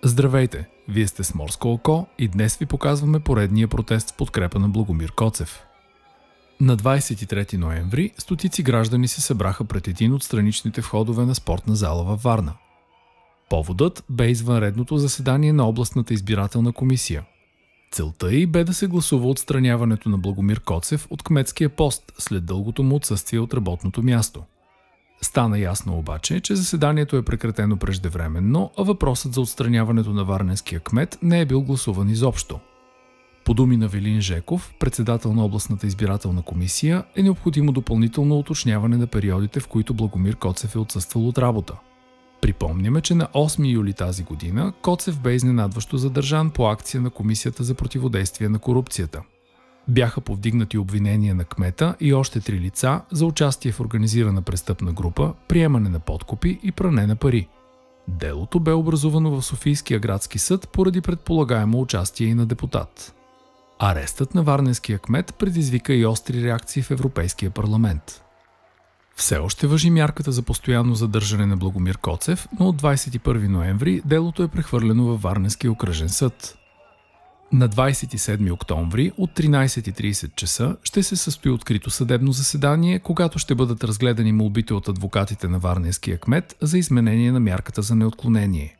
Здравейте! Вие сте с Морско око и днес ви показваме поредния протест в подкрепа на Благомир Коцев. На 23 ноември стотици граждани се събраха пред един от страничните входове на спортна зала във Варна. Поводът бе извънредното заседание на областната избирателна комисия. Целта й бе да се гласува отстраняването на Благомир Коцев от кметския пост след дългото му отсъствие от работното място. Стана ясно обаче, че заседанието е прекратено преждевременно, а въпросът за отстраняването на варненския кмет не е бил гласуван изобщо. По думи на Велин Жеков, председател на областната избирателна комисия, е необходимо допълнително уточняване на периодите, в които Благомир Коцев е отсъствал от работа. Припомняме, че на 8 юли тази година Коцев бе изненадващо задържан по акция на Комисията за противодействие на корупцията. Бяха повдигнати обвинения на кмета и още 3 лица за участие в организирана престъпна група, приемане на подкупи и пране на пари. Делото бе образувано в Софийския градски съд поради предполагаемо участие и на депутат. Арестът на варненския кмет предизвика и остри реакции в Европейския парламент. Все още важи мярката за постоянно задържане на Благомир Коцев, но от 21 ноември делото е прехвърлено във Варненския окръжен съд. На 27 октомври от 13:30 часа ще се състои открито съдебно заседание, когато ще бъдат разгледани молбите от адвокатите на варненския кмет за изменение на мярката за неотклонение.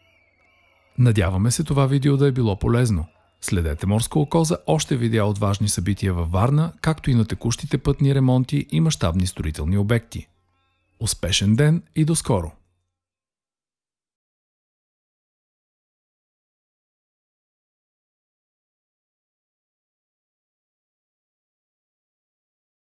Надяваме се това видео да е било полезно. Следете Морско око за още видеа от важни събития във Варна, както и на текущите пътни ремонти и мащабни строителни обекти. Успешен ден и до скоро!